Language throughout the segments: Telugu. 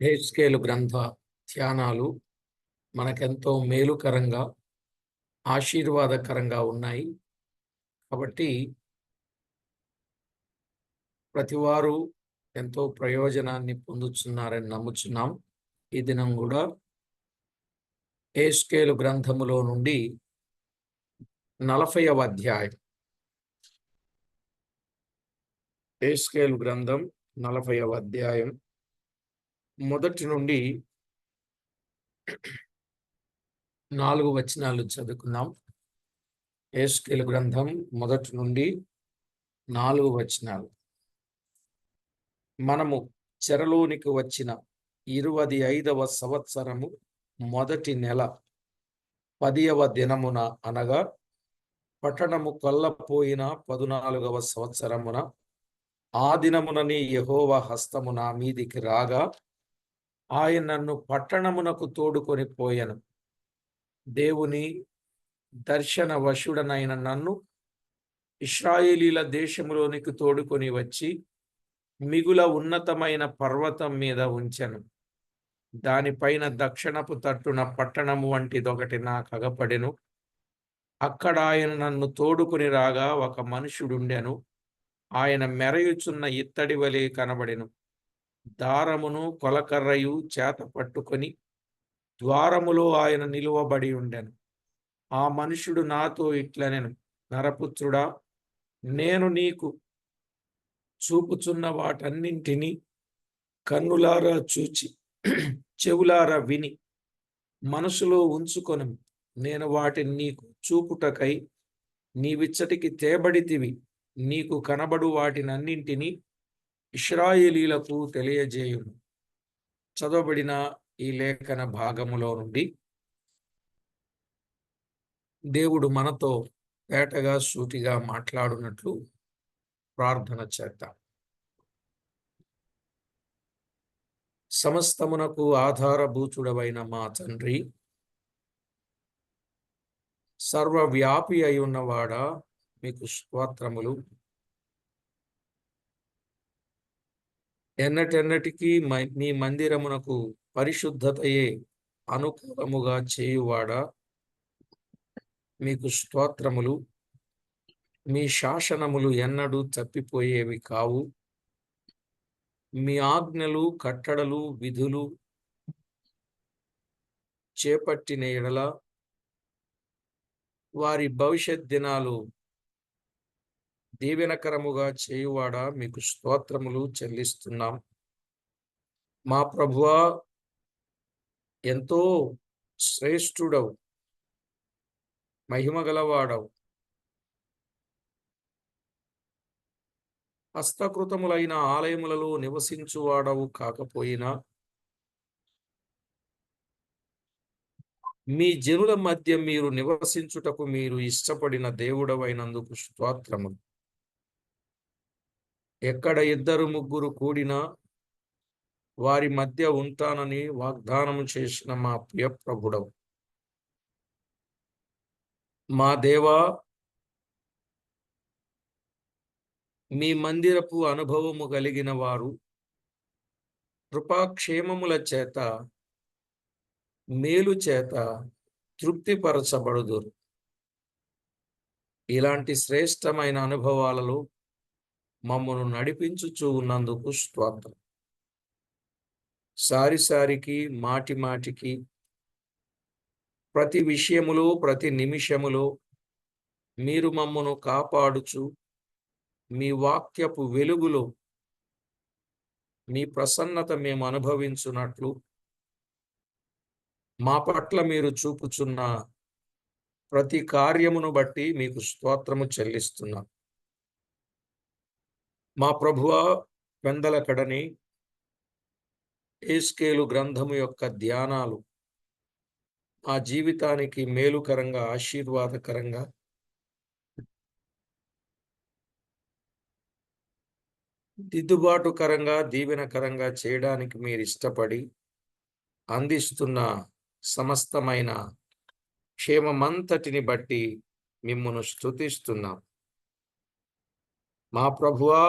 హెచ్కేలు గ్రంథ ధ్యానాలు మనకెంతో మేలుకరంగా ఆశీర్వాదకరంగా ఉన్నాయి. కాబట్టి ప్రతివారు ఎంతో ప్రయోజనాన్ని పొందుతున్నారని నమ్ముచున్నాం. ఈ దినం కూడా హెచ్కేలు గ్రంథములో నుండి 40వ అధ్యాయం, హెచ్కేలు గ్రంథం 40వ అధ్యాయం మొదటి నుండి 4 వచనాలు చదువుకుందాం. హెచ్కేలు గ్రంథం మొదటి నుండి 4 వచనాలు. మనము చెరలోనికి వచ్చిన 25వ సంవత్సరము మొదటి నెల 10వ దినమున, అనగా పట్టణము కొల్లపోయిన 14వ సంవత్సరమున, ఆ దినమునని యెహోవా హస్తము నా మీదికి రాగా, ఆయన నన్ను పట్టణమునకు తోడుకొని పోయెను. దేవుని దర్శన వశుడనైన నన్ను ఇశ్రాయేలీల దేశములోనికి తోడుకొని వచ్చి మిగుల ఉన్నతమైన పర్వతం మీద ఉంచెను. దానిపైన దక్షిణపు తట్టున పట్టణము వంటిదొకటి నాకు అగపడెను. అక్కడ ఆయన నన్ను తోడుకొని రాగా ఒక మనుషుడుండెను. ఆయన మెరయుచున్న ఇత్తడి వలె కనబడెను. దారమును కొలకర్రయు చేత పట్టుకొని ద్వారములో ఆయన నిలువబడి ఉండెను. ఆ మనుషుడు నాతో ఇట్లనెను, నరపుత్రుడా, నేను నీకు చూపుచున్న వాటన్నింటినీ కన్నులారా చూచి చెవులారా విని మనసులో ఉంచుకొని, నేను వాటిని నీకు చూపుటకై నీవిచ్చటికి తేబడితివి. నీకు కనబడు వాటినన్నింటినీ ఇశ్రాయేలీలకు తెలియజేయును. చదవబడిన ఈ లేఖన భాగములో నుండి దేవుడు మనతో పేటగా సూటిగా మాట్లాడునట్లు ప్రార్థన చేద్దాం. సమస్తమునకు ఆధారభూతుడవైన మా తండ్రి, సర్వవ్యాపి అయి ఉన్నవాడా, మీకు స్తోత్రములు. ఎన్నటెన్నటికీ మీ మందిరమునకు పరిశుద్ధతయే అనుకూలముగా చేయువాడా, మీకు స్తోత్రములు. మీ శాసనములు ఎన్నడూ తప్పిపోయేవి కావు. మీ ఆజ్ఞలు, కట్టడలు, విధులు చేపట్టిన ఎడల వారి భవిష్యత్ దినాలు దీవెనకరముగా చేయువాడా, మీకు స్తోత్రములు చెల్లిస్తున్నాం. మా ప్రభువా, ఎంతో శ్రేష్ఠుడవు, మహిమగలవాడవు. హస్తకృతములైన ఆలయములలో నివసించువాడవు కాకపోయినా, మీ జనుల మధ్య మీరు నివసించుటకు మీరు ఇష్టపడిన దేవుడవైనందుకు స్తోత్రములు. ఎక్కడ 2-3 కూడినా వారి మధ్య ఉంటానని వాగ్దానము చేసిన మా ప్రియ ప్రభుడవు. మా దేవా, మీ మందిరపు అనుభవము కలిగిన వారు కృపాక్షేమముల చేత, మేలు చేత తృప్తిపరచబడుదురు. ఇలాంటి శ్రేష్టమైన అనుభవాలలో మమ్మను నడిపించుచూ ఉన్నందుకు స్తోత్రం. సారిసారికి, మాటి మాటికి, ప్రతి విషయములో, ప్రతి నిమిషములో మీరు మమ్మను కాపాడుచు, మీ వాక్యపు వెలుగులో మీ ప్రసన్నత మేము అనుభవించున్నట్లు మా పట్ల మీరు చూపుచున్న ప్రతి కార్యమును బట్టి మీకు స్తోత్రము చెల్లిస్తున్నాం. మా ప్రభువా, పెందలకడని హెచ్కేలు గ్రంథము యొక్క ధ్యానాలు మా జీవితానికి మేలుకరంగా, ఆశీర్వాదకరంగా, దిద్దుబాటుకరంగా, దీవెనకరంగా చేయడానికి మీరు ఇష్టపడి అందిస్తున్న సమస్తమైన క్షేమమంతటిని బట్టి మిమ్మును స్తుతిస్తున్నాం. మా ప్రభువా,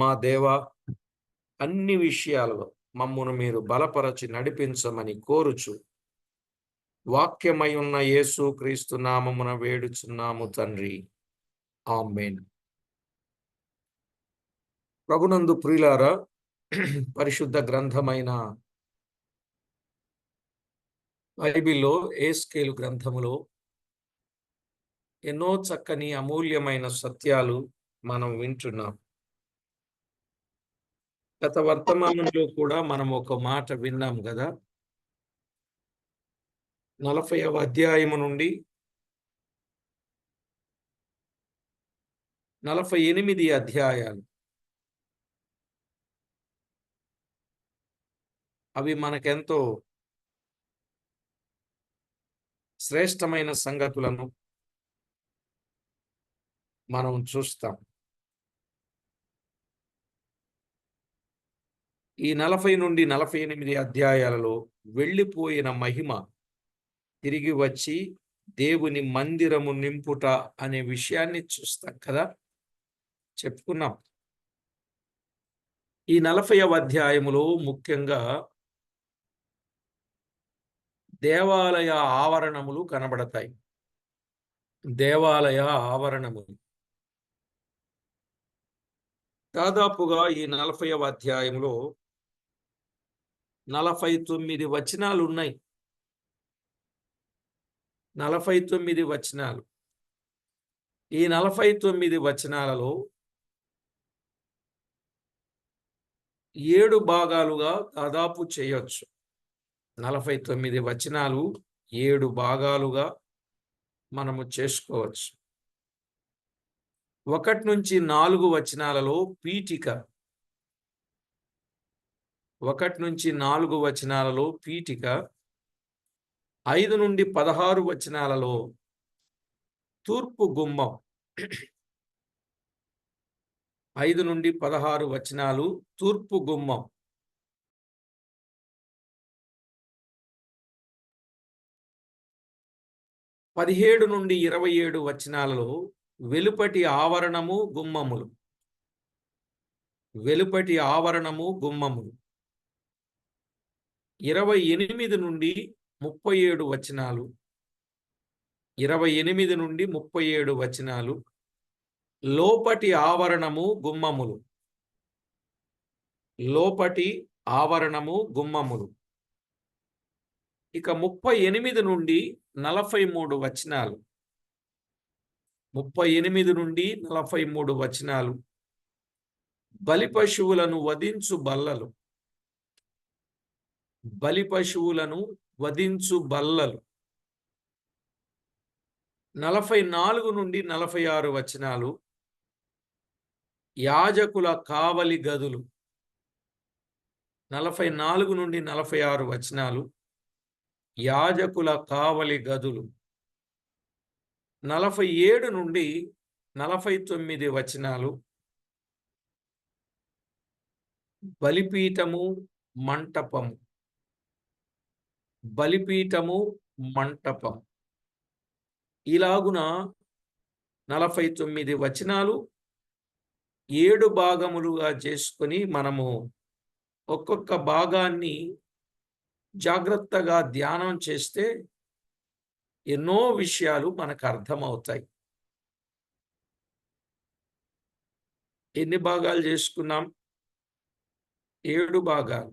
మా దేవా, అన్ని విషయాలలో మమ్మును మీరు బలపరచి నడిపించమని కోరుచు వాక్యమై ఉన్న యేసు క్రీస్తు నామమున వేడుచున్నాము తండ్రి. ఆమేన్. ప్రభునందు ప్రియులారా, పరిశుద్ధ గ్రంథమైన బైబిల్లో ఏస్కేలు గ్రంథములో ఎన్నో చక్కని అమూల్యమైన సత్యాలు మనం వింటున్నాం. గత వర్తమానంలో కూడా మనం ఒక మాట విన్నాం కదా. 40వ అధ్యాయము నుండి 48 అధ్యాయాలు, అవి మనకెంతో శ్రేష్టమైన సంగతులను మనం చూస్తాం. ఈ 40 నుండి 48 అధ్యాయాలలో వెళ్ళిపోయిన మహిమ తిరిగి వచ్చి దేవుని మందిరము నింపుట అనే విషయాన్ని చూస్తాం కదా, చెప్పుకున్నాం. ఈ 40వ అధ్యాయములో ముఖ్యంగా దేవాలయ ఆవరణములు కనబడతాయి. దేవాలయ ఆవరణములు దాదాపుగా ఈ 40వ అధ్యాయంలో 49 వచనాలు ఉన్నాయి. 49 వచనాలు. ఈ 49 వచనాలలో 7 భాగాలుగా దాదాపు చేయొచ్చు. 49 వచనాలు 7 భాగాలుగా మనము చేసుకోవచ్చు. 1 నుంచి 4 వచనాలలో పీఠిక, 1 నుంచి 4 వచనాలలో పీఠిక, 5 నుండి 16 వచనాలలో తూర్పు గుమ్మం, 5 నుండి 16 వచనాలు తూర్పు గుమ్మం, 17 నుండి 27 వచనాలలో వెలుపటి ఆవరణము గుమ్మములు, వెలుపటి ఆవరణము గుమ్మములు, 28 నుండి 37 వచనాలు, 28 నుండి 37 వచనాలు లోపటి ఆవరణము గుమ్మములు, లోపటి ఆవరణము గుమ్మములు. ఇక 38 నుండి 43 వచనాలు, 38 నుండి 43 వచనాలు బలి పశువులను వధించు బల్లలు, బలి పశువులను వధించు బల్లలు. 44 నుండి 46 వచనాలు యాజకుల కావలి గదులు, 44 నుండి 46 వచనాలు యాజకుల కావలి గదులు. 47 నుండి 49 వచనాలు బలిపీఠము మంటపము, బలిపీఠము మంటపం. ఇలాగున 49 వచనాలు 7 భాగములుగా చేసుకొని మనము ఒక్కొక్క భాగాన్ని జాగ్రత్తగా ధ్యానం చేస్తే ఎన్నో విషయాలు మనకు అర్థమవుతాయి. ఎన్ని భాగాలు చేసుకున్నాం? 7 భాగాలు.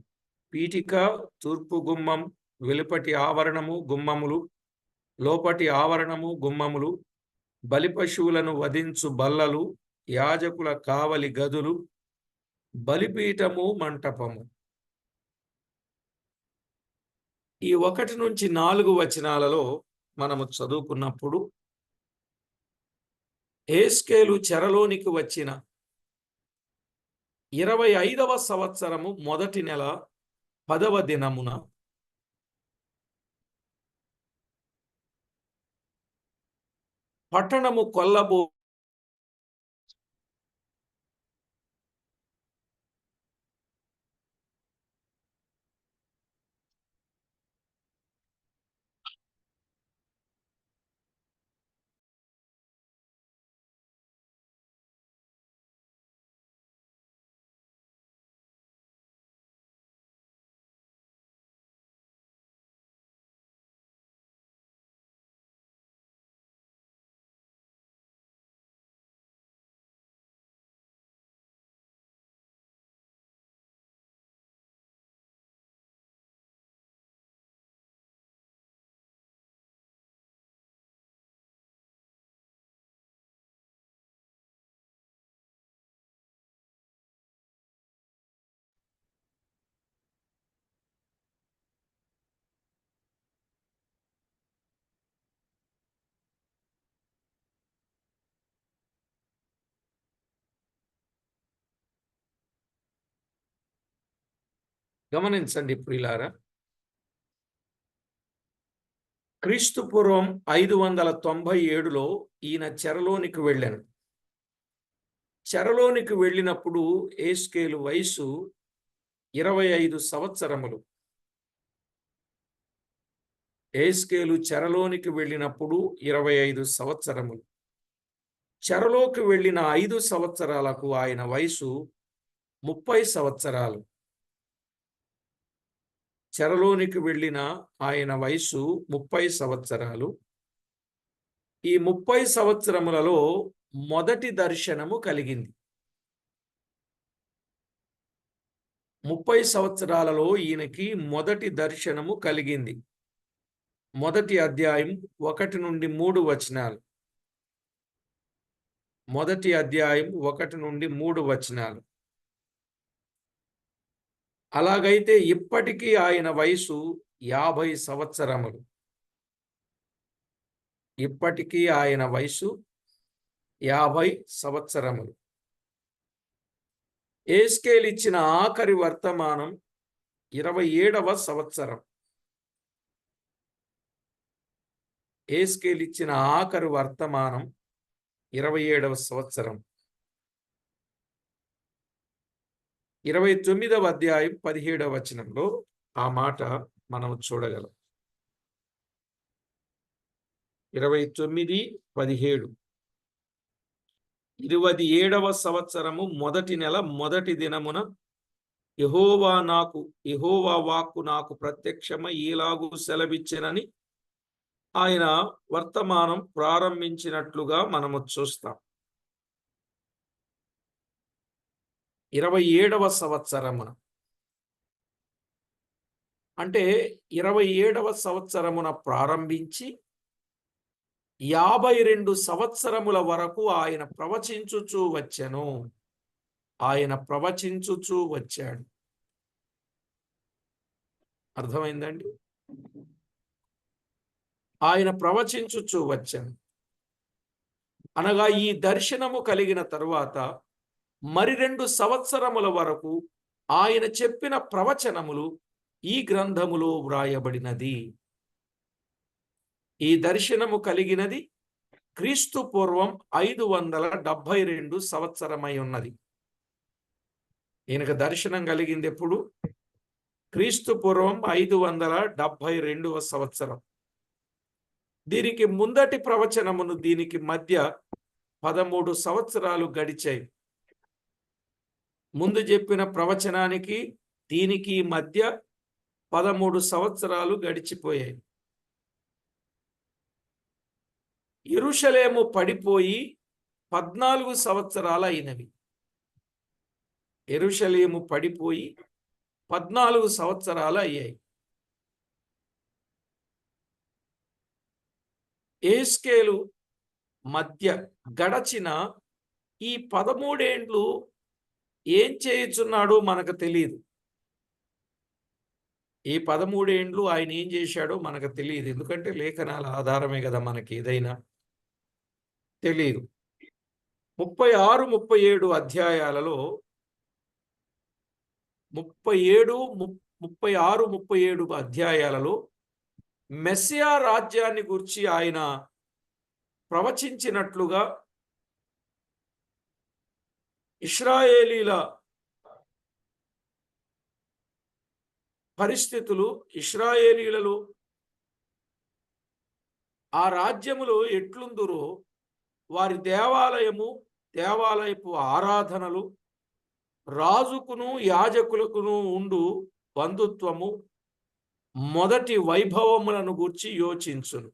పీఠిక, తూర్పు గుమ్మం, వెలుపటి ఆవరణము గుమ్మములు, లోపటి ఆవరణము గుమ్మములు, బలి పశువులను వధించు బల్లలు, యాజకుల కావలి గదులు, బలిపీఠము మంటపము. ఈ 1 నుంచి 4 వచనాలలో మనము చదువుకున్నప్పుడు ఏస్కేలు చెరలోనికి వచ్చిన 25వ సంవత్సరము మొదటి నెల 10వ దినమున పట్టణము కొల్లబో గమనించండి ప్రియులారా, క్రీస్తు పూర్వం 597లో ఈయన చెరలోనికి వెళ్ళాను. చెరలోనికి వెళ్ళినప్పుడు ఏస్కేలు వయసు 25 సంవత్సరములు. ఏస్కేలు చెరలోనికి వెళ్ళినప్పుడు 25 సంవత్సరములు. చెరలోకి వెళ్ళిన 5 సంవత్సరాలకు ఆయన వయసు 30 సంవత్సరాలు. చెరలోనికి వెళ్ళిన ఆయన వయసు 30 సంవత్సరాలు. ఈ 30 సంవత్సరములలో మొదటి దర్శనము కలిగింది. 30 సంవత్సరాలలో ఈయనకి మొదటి దర్శనము కలిగింది. మొదటి అధ్యాయం 1 నుండి 3 వచనాలు. మొదటి అధ్యాయం 1 నుండి 3 వచనాలు. అలాగైతే ఇప్పటికీ ఆయన వయసు 50 సంవత్సరములు. ఇప్పటికీ ఆయన వయసు 50 సంవత్సరములు. ఏస్కేలు ఇచ్చిన ఆఖరి వర్తమానం 27వ సంవత్సరం. ఏస్కేలు ఇచ్చిన ఆఖరి వర్తమానం 27వ సంవత్సరం. 29వ అధ్యాయం 17వ వచనంలో ఆ మాట మనం చూడగలం. 29:17. 27వ సంవత్సరము మొదటి నెల మొదటి దినమున యెహోవా వాక్కు నాకు ప్రత్యక్షమై ఈలాగు సెలవిచ్చెనని ఆయన వర్తమానం ప్రారంభించినట్లుగా మనము చూస్తాం. 27వ సంవత్సరమున అంటే 27వ సంవత్సరమున ప్రారంభించి 52 సంవత్సరముల వరకు ఆయన ప్రవచించుచూ వచ్చెను. ఆయన ప్రవచించుచూ వచ్చాడు. అర్థమైందండి? ఆయన ప్రవచించుచూ వచ్చాను. అనగా ఈ దర్శనము కలిగిన తరువాత మరి 2 సంవత్సరముల వరకు ఆయన చెప్పిన ప్రవచనములు ఈ గ్రంథములో వ్రాయబడినది. ఈ దర్శనము కలిగినది క్రీస్తు పూర్వం 572 సంవత్సరమై ఉన్నది. ఈయనకు దర్శనం కలిగింది ఎప్పుడు? క్రీస్తు పూర్వం 572వ సంవత్సరం. దీనికి ముందటి ప్రవచనమును దీనికి మధ్య 13 సంవత్సరాలు గడిచాయి. ముందు చెప్పిన ప్రవచనానికి దీనికి మధ్య 13 సంవత్సరాలు గడిచిపోయాయి. యెరూషలేము పడిపోయి 14 సంవత్సరాలు అయినవి. యెరూషలేము పడిపోయి 14 సంవత్సరాలు అయ్యాయి. ఏస్కేలు మధ్య గడచిన ఈ 13 ఏండ్లు ఏం చేయుచున్నాడో మనకు తెలియదు. ఈ 13 ఏండ్లు ఆయన ఏం చేశాడో మనకు తెలియదు. ఎందుకంటే లేఖనాల ఆధారమే కదా మనకి ఏదైనా. తెలియదు. 36, 37 అధ్యాయాలలో 36, 37 అధ్యాయాలలో మెస్సియా రాజ్యాన్ని గురించి ఆయన ప్రవచించినట్లుగా ఇశ్రాయేలీల పరిస్థితులు, ఇశ్రాయేలీలలో ఆ రాజ్యములో ఎట్లుందురో వారి దేవాలయపు ఆరాధనలు, రాజుకును యాజకులకును ఉండు బంధుత్వము, మొదటి వైభవములను గూర్చి యోచించును.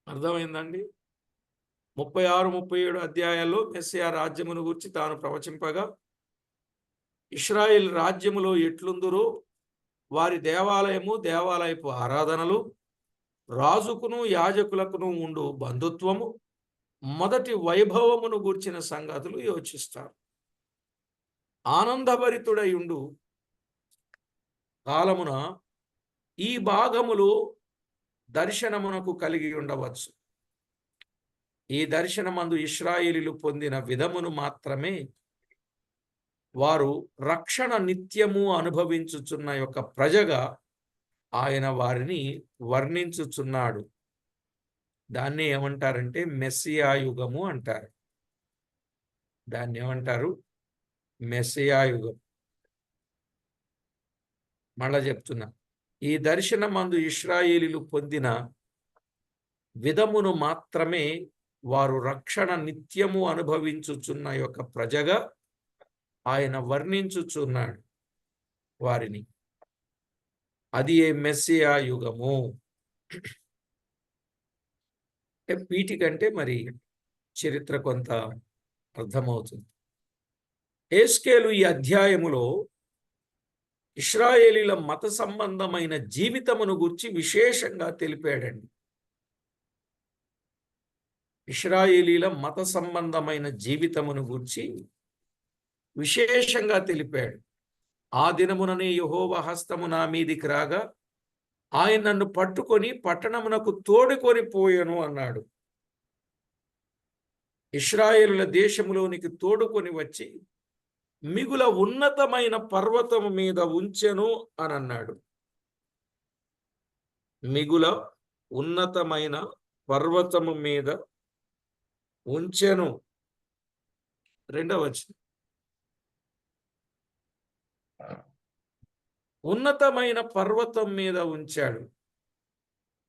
అర్థమైందండి? 36, 37 అధ్యాయాల్లో మెస్సియా రాజ్యమును గూర్చి తాను ప్రవచింపగా ఇశ్రాయేల్ రాజ్యములో ఎట్లుందురో వారి దేవాలయపు ఆరాధనలు, రాజుకును యాజకులకును ఉండు బంధుత్వము, మొదటి వైభవమును గూర్చిన సంగతులు యోచిస్తారు. ఆనందభరితుడై ఉండు కాలమున ఈ భాగములు దర్శనమునకు కలిగి ఉండవచ్చు. ఈ దర్శనమందు ఇశ్రాయేలీలు పొందిన విధమును మాత్రమే వారు రక్షణ నిత్యము అనుభవించుచున్న యొక్క ప్రజగా ఆయన వారిని వర్ణించుచున్నాడు. దాన్ని ఏమంటారంటే మెస్సియా యుగము అంటారు. దాన్ని ఏమంటారు? మెస్సియా యుగం. మళ్ళా చెప్తున్నా, ఈ దర్శనమందు ఇశ్రాయేలీలు పొందిన విధమును మాత్రమే వారు రక్షణ నిత్యము అనుభవించుచున్న యొక్క ప్రజగా ఆయన వర్ణించుచున్నాడు వారిని. అది ఏ మెస్సియా యుగము. వీటికంటే మరి చరిత్ర కొంత అర్థమవుతుంది. హెస్కేలు ఈ అధ్యాయములో ఇశ్రాయేలీల మత సంబంధమైన జీవితమును గురించి విశేషంగా తెలిపాడండి. ఇశ్రాయేలీల మత సంబంధమైన జీవితమును గురించి విశేషంగా తెలిపాడు. ఆ దినముననే యెహోవా హస్తము నా మీదికి రాగా ఆయన నన్ను పట్టుకొని పట్టణమునకు తోడుకొని పోయెను అన్నాడు. ఇశ్రాయేలుల దేశములోనికి తోడుకొని వచ్చి మిగుల ఉన్నతమైన పర్వతము మీద ఉంచెను అని అన్నాడు. మిగుల ఉన్నతమైన పర్వతము మీద ఉంచెను. 2వ వచనం. ఉన్నతమైన పర్వతం మీద ఉంచాడు.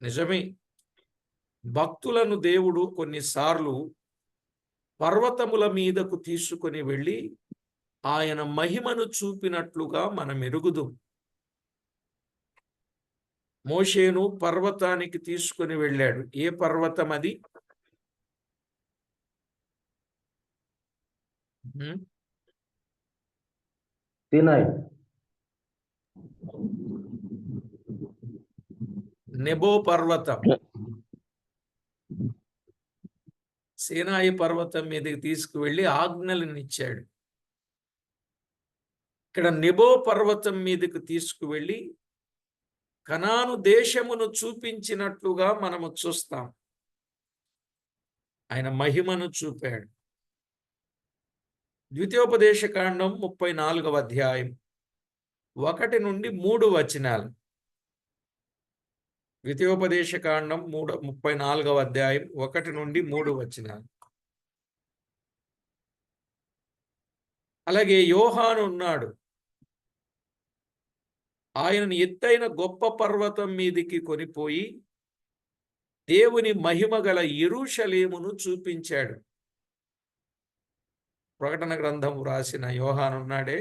నిజమే, భక్తులను దేవుడు కొన్నిసార్లు పర్వతముల మీదకు తీసుకొని వెళ్ళి ఆయన మహిమను చూపినట్లుగా మనం ఎరుగుదుం. మోషేను పర్వతానికి తీసుకొని వెళ్ళాడు. ఏ పర్వతం అది? సీనాయి. నెబో పర్వతం. సీనాయి పర్వతం మీదకి తీసుకువెళ్ళి ఆజ్ఞలను ఇచ్చాడు. ఇక్కడ నెబో పర్వతం మీదకి తీసుకువెళ్ళి కనాను దేశమును చూపించినట్లుగా మనము చూస్తాం. ఆయన మహిమను చూపాడు. ద్వితీయోపదేశకాండం 34వ అధ్యాయం 1 నుండి 3 వచనాలు. ద్వితీయోపదేశకాండం 34వ అధ్యాయం 1 నుండి 3 వచనాలు. అలాగే యోహాను ఉన్నాడు. ఆయనను ఎత్తైన గొప్ప పర్వతం మీదికి కొనిపోయి దేవుని మహిమ గల యెరూషలేమును చూపించాడు. ప్రకటన గ్రంథం రాసిన యోహాను ఉన్నాడే,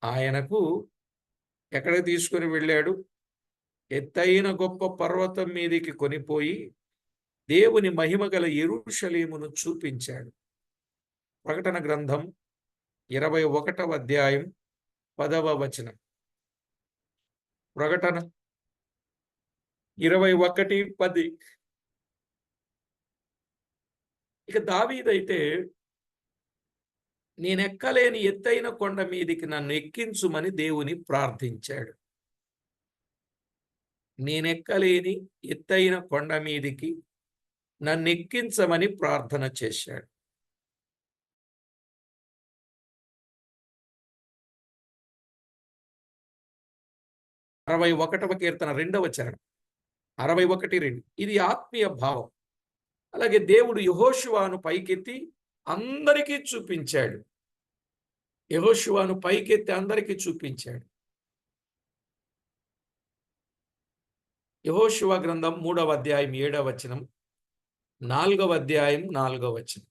ఆయనకు ఎక్కడికి తీసుకొని వెళ్ళాడు? ఎత్తైన గొప్ప పర్వతం మీదికి కొనిపోయి దేవుని మహిమ గల యెరూషలేమును చూపించాడు. ప్రకటన గ్రంథం 21వ అధ్యాయం 10వ వచనం. ప్రకటన 21:10. ఇక దావీదైతే నేనెక్కలేని ఎత్తైన కొండ మీదికి నన్ను ఎక్కించుమని దేవుని ప్రార్థించాడు. నేనెక్కలేని ఎత్తైన కొండ మీదికి నన్ను ఎక్కించమని ప్రార్థన చేశాడు. వ 61వ కీర్తన 2వ చరణం. 61:2. ఇది ఆత్మీయ భావం. అలాగే దేవుడు యెహోషువను పైకెత్తి అందరికీ చూపించాడు. యెహోషువను పైకెత్తి అందరికీ చూపించాడు. యెహోషువ గ్రంథం 3వ అధ్యాయం 7వ వచనం, 4వ అధ్యాయం 4వ వచనం.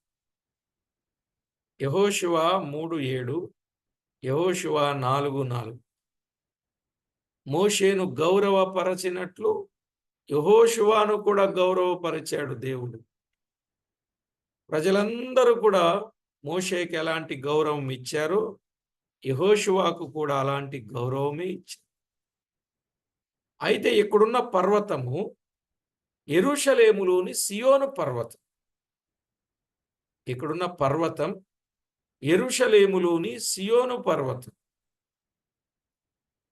యెహోషువ 3:7, యెహోషువ 4:4. మోషేను గౌరవపరచినట్లు యెహోషువను కూడా గౌరవపరిచాడు దేవుడు. ప్రజలందరూ కూడా మోషేకి ఎలాంటి గౌరవం ఇచ్చారో యెహోషువకు కూడా అలాంటి గౌరవమే ఇచ్చారు. అయితే ఇక్కడున్న పర్వతము యెరూషలేములోని సియోను పర్వతం. ఇక్కడున్న పర్వతం యెరూషలేములోని సియోను పర్వతం.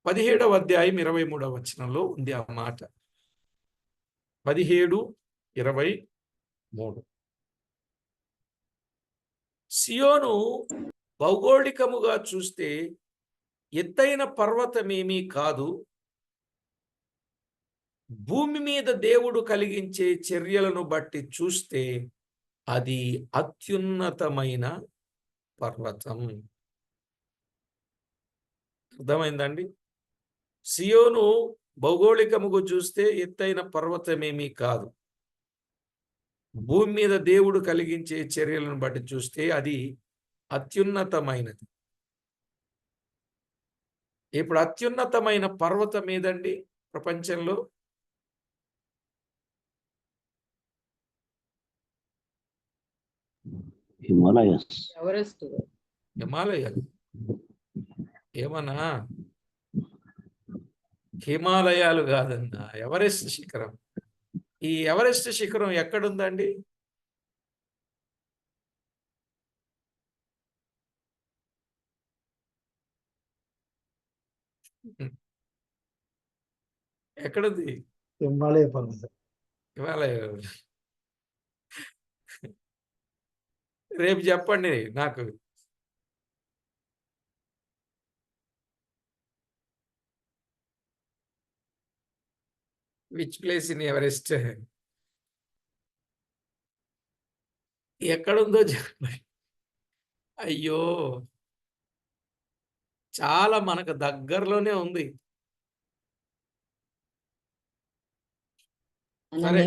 17వ అధ్యాయం 23వ వచనంలో ఉంది ఆ మాట. 17:23. సియోను భౌగోళికముగా చూస్తే ఎత్తైన పర్వతమేమీ కాదు, భూమి మీద దేవుడు కలిగించే చర్యలను బట్టి చూస్తే అది అత్యున్నతమైన పర్వతం. అర్థమైందండి? సియోను భౌగోళికముగా చూస్తే ఎత్తైన పర్వతమేమీ కాదు, భూమి మీద దేవుడు కలిగించే చర్యలను బట్టి చూస్తే అది అత్యున్నతమైనది. ఇప్పుడు అత్యున్నతమైన పర్వతం ఏదండి ప్రపంచంలో? హిమాలయాలు. ఏమన్నా హిమాలయాలు కాదన్నా, ఎవరెస్ట్ శిఖరం. ఈ ఎవరెస్ట్ శిఖరం ఎక్కడుందండి? ఎక్కడుంది? హిమాలయ పర్వతం. హిమాలయాలు. రేపు చెప్పండి నాకు. విచ్ ప్లేస్ ఇన్ ఎవరెస్ట్ ఎక్కడుందో చెప్పండి. అయ్యో, చాలా మనకు దగ్గరలోనే ఉంది. సరే,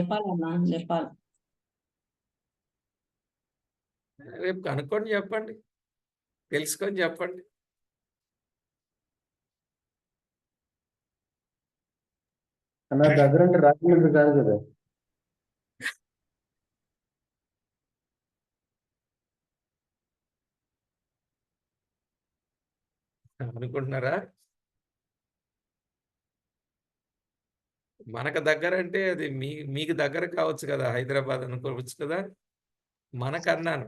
రేపు కనుక్కొని చెప్పండి, తెలుసుకొని చెప్పండి. అన్న దగ్గర అంటే రాజమండ్రి కాదు కదా. అనుకుంటున్నారా? మనకు దగ్గర అంటే అది మీకు దగ్గర కావచ్చు కదా, హైదరాబాద్ అనుకోవచ్చు కదా. మనకన్నాను.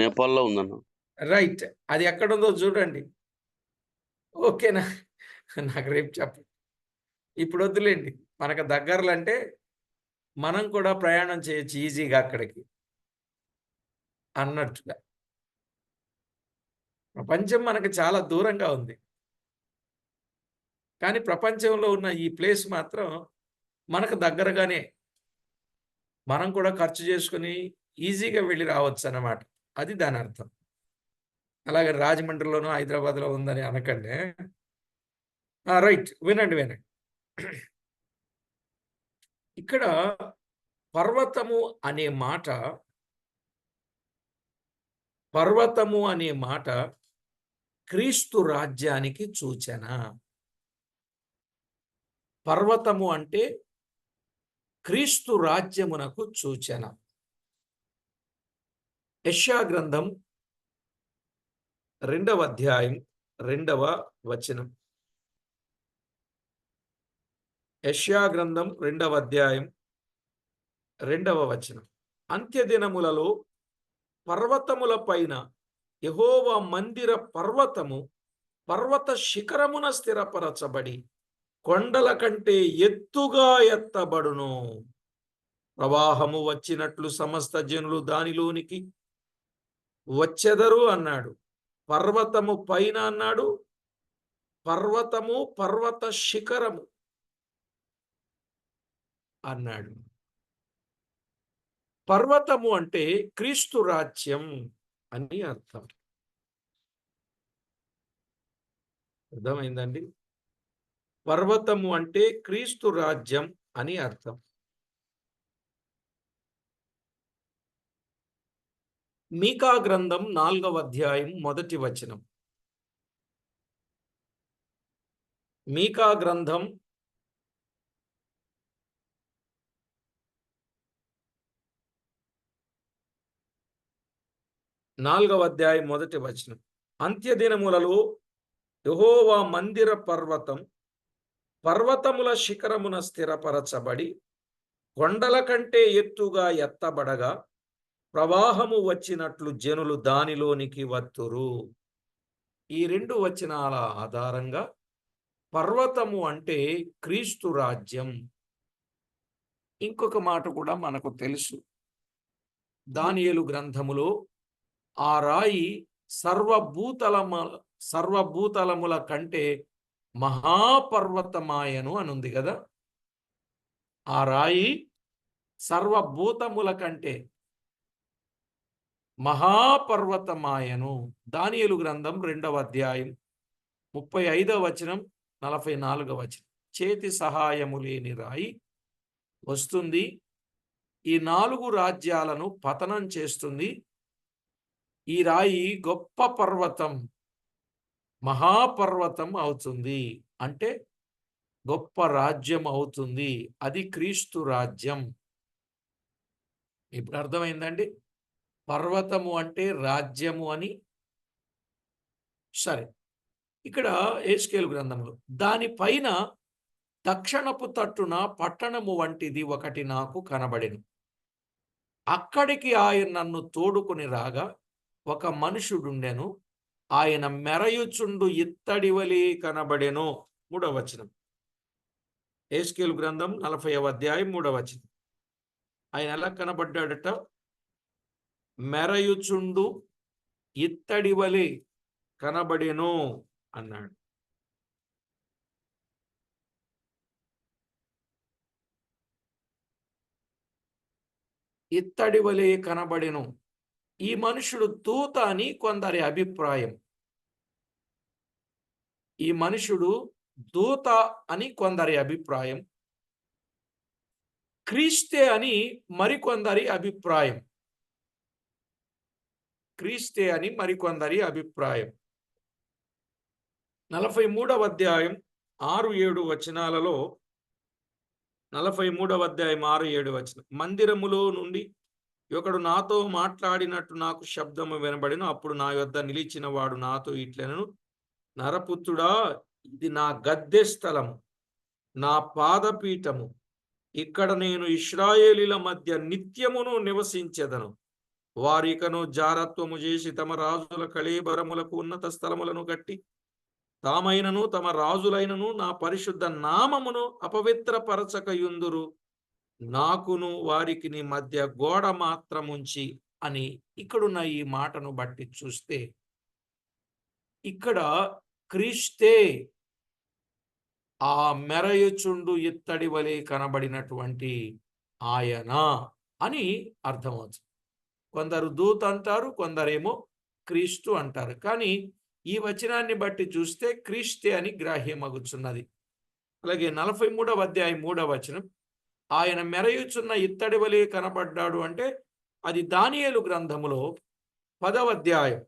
నేపాల్లో ఉందన్న. రైట్, అది ఎక్కడుందో చూడండి. ఓకేనా? నాకు రేపు చెప్పండి. ఇప్పుడు వద్దులేండి, మనకు దగ్గరలో అంటే మనం కూడా ప్రయాణం చేయొచ్చు ఈజీగా అక్కడికి అన్నట్టుగా. ప్రపంచం మనకు చాలా దూరంగా ఉంది, కానీ ప్రపంచంలో ఉన్న ఈ ప్లేస్ మాత్రం మనకు దగ్గరగానే, మనం కూడా ఖర్చు చేసుకుని ఈజీగా వెళ్ళి రావచ్చు అన్నమాట. అది దాని అర్థం. అలాగే రాజమండ్రిలోనూ హైదరాబాద్లో ఉందని అనకండి. రైట్, వినండి. ఇక్కడ పర్వతము అనే మాట క్రీస్తు రాజ్యానికి సూచన. పర్వతము అంటే క్రీస్తు రాజ్యమునకు సూచన. యెషయా గ్రంథం 2వ అధ్యాయం 2వ వచనం. యెషయా గ్రంథం 2వ అధ్యాయం 2వ వచనం. అంత్యదినములలో పర్వతముల పైన యెహోవా మందిర పర్వతము పర్వత శిఖరమున స్థిరపరచబడి కొండల కంటే ఎత్తుగా ఎత్తబడును. ప్రవాహము వచ్చినట్లు సమస్త జనులు దానిలోనికి వచ్చెదరు అన్నాడు. పర్వతము పైన అన్నాడు, పర్వతము పర్వత శిఖరము అన్నాడు. పర్వతము అంటే క్రీస్తు రాజ్యం అని అర్థం. అర్థమైందండి? పర్వతము అంటే క్రీస్తు రాజ్యం అని అర్థం. మీకా గ్రంథం 4వ అధ్యాయం 1వ వచనం. మీకా గ్రంథం 4వ అధ్యాయం 1వ వచనం. అంత్యదినములలో యెహోవా మందిర పర్వతం పర్వతముల శిఖరమున స్థిరపరచబడి కొండల కంటే ఎత్తుగా ఎత్తబడగా ప్రవాహము వచ్చినట్లు జనులు దానిలోనికి వత్తురు. ఈ 2 వచనాల ఆధారంగా పర్వతము అంటే క్రీస్తు రాజ్యం. ఇంకొక మాట కూడా మనకు తెలుసు. దానియేలు గ్రంథములో ఆ రాయి సర్వభూతలముల కంటే మహాపర్వతమాయను అని ఉంది కదా. ఆ రాయి సర్వభూతముల కంటే మహాపర్వతమాయను. దానియేలు గ్రంథం 2వ అధ్యాయం 35వ వచనం 44వ వచనం. చేతి సహాయము లేని రాయి వస్తుంది, ఈ 4 రాజ్యాలను పతనం చేస్తుంది. ఈ రాయి గొప్ప పర్వతం, మహాపర్వతం అవుతుంది, అంటే గొప్ప రాజ్యం అవుతుంది. అది క్రీస్తు రాజ్యం. ఇప్పుడు అర్థమైందండి, పర్వతము అంటే రాజ్యము అని. సరే, ఇక్కడ యెహెజ్కేలు గ్రంథంలో దానిపైన దక్షిణపు తట్టున పట్టణము వంటిది ఒకటి నాకు కనబడెను. అక్కడికి ఆయన నన్ను తోడుకొని రాగా ఒక మనుషుడుండెను. ఆయన మెరయుచుండు ఇత్తడి వలె కనబడెను. 3వ వచనం. యెహెజ్కేలు గ్రంథం 40వ అధ్యాయం 3వ వచనం. ఆయన ఎలా కనబడ్డాడట? మెరయుచుండు ఇత్తడి వలె కనబడెను అన్నాడు. ఇత్తడి వలె కనబడెను. ఈ మనుషుడు దూత అని కొందరి అభిప్రాయం. ఈ మనుషుడు దూత అని కొందరి అభిప్రాయం, క్రీస్తే అని మరికొందరి అభిప్రాయం. క్రీస్తే అని మరికొందరి అభిప్రాయం. 43వ అధ్యాయం 6-7 వచనాలలో 43వ అధ్యాయం 6-7 వచనం. మందిరములో నుండి ఒకడు నాతో మాట్లాడినట్టు నాకు శబ్దము వినబడిన. అప్పుడు నా యొద్ద నిలిచిన వాడు నాతో ఇట్లనెను, నరపుత్రుడా, ఇది నా గద్దె స్థలము, నా పాదపీఠము. ఇక్కడ నేను ఇశ్రాయేలీల మధ్య నిత్యమును నివసించెదను. వారికను జారత్వము చేసి తమ రాజుల కళేబరములకు ఉన్నత స్థలములను కట్టి తామైనను తమ రాజులైనను నా పరిశుద్ధ నామమును అపవిత్రపరచకయుందురు. నాకును వారికి నీ మధ్య గోడ మాత్రముంచి అని ఇక్కడున్న ఈ మాటను బట్టి చూస్తే, ఇక్కడ క్రీస్తే ఆ మెరయుచుండు ఇత్తడి వలె కనబడినటువంటి ఆయన అని అర్థమవుతుంది. కొందరు దూత అంటారు, కొందరేమో క్రీస్తు అంటారు. కానీ ఈ వచనాన్ని బట్టి చూస్తే క్రీస్తే అని గ్రాహ్యమగుచున్నది. అలాగే 43వ అధ్యాయం 3వ వచనం, ఆయన మెరయుచున్న ఇత్తడి వలె కనబడ్డాడు అంటే అది దానియేలు గ్రంథములో 10వ అధ్యాయం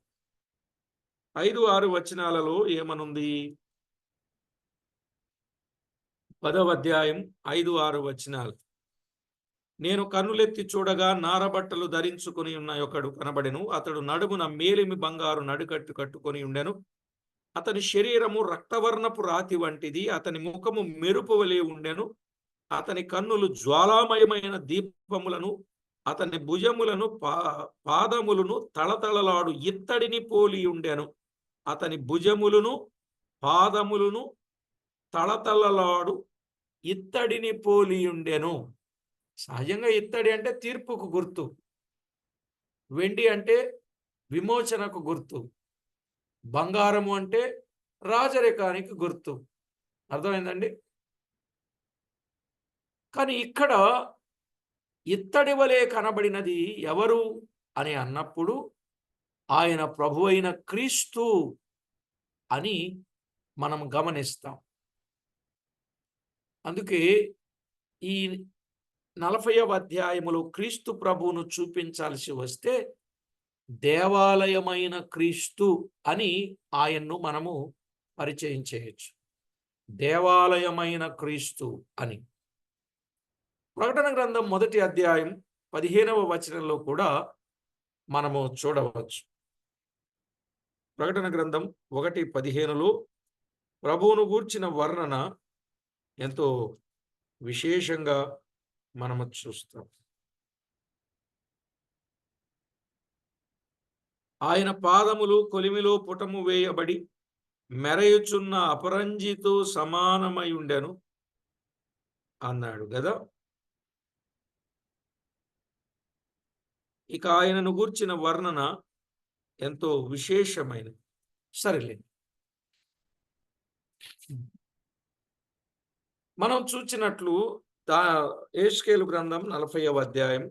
5-6 వచనాలలో ఏమనుంది? 10వ అధ్యాయం 5-6 వచనాలు. నేను కన్నులెత్తి చూడగా నారబట్టలు ధరించుకుని ఉన్న ఒకడు కనబడెను. అతడు నడుమున మేలిమి బంగారు నడుకట్టు కట్టుకొని ఉండెను. అతని శరీరము రక్తవర్ణపు రాతి వంటిది, అతని ముఖము మెరుపు వలె ఉండెను. అతని కన్నులు జ్వాలామయమైన దీపములను, అతని భుజములను పాదములను తళతళలాడు ఇత్తడిని పోలి ఉండెను. అతని భుజములను పాదములను తళతళలాడు ఇత్తడిని పోలి ఉండెను. సహజంగా ఇత్తడి అంటే తీర్పుకు గుర్తు, వెండి అంటే విమోచనకు గుర్తు, బంగారము అంటే రాజరికానికి గుర్తు. అర్థమైందండి? కానీ ఇక్కడ ఇత్తడి వలె కనబడినది ఎవరు అని అన్నప్పుడు ఆయన ప్రభువైన క్రీస్తు అని మనం గమనిస్తాం. అందుకే ఈ 40వ అధ్యాయములో క్రీస్తు ప్రభువును చూపించాల్సి వస్తే దేవాలయమైన క్రీస్తు అని ఆయన్ను మనము పరిచయం చేయొచ్చు. దేవాలయమైన క్రీస్తు అని. ప్రకటన గ్రంథం 1వ అధ్యాయం 15వ వచనంలో కూడా మనము చూడవచ్చు. ప్రకటన గ్రంథం 1:15లో ప్రభువును గూర్చిన వర్ణన ఎంతో విశేషంగా మనము చూస్తాం. ఆయన పాదములు కొలిమిలో పుటము వేయబడి మెరయుచున్న అపరంజితో సమానమై ఉండెను అన్నాడు కదా. ఇక ఆయనను గూర్చిన వర్ణన ఎంతో విశేషమైనది. సరేలే, మనం చూచినట్లు దా యెహెజ్కేలు గ్రంథం 40వ అధ్యాయం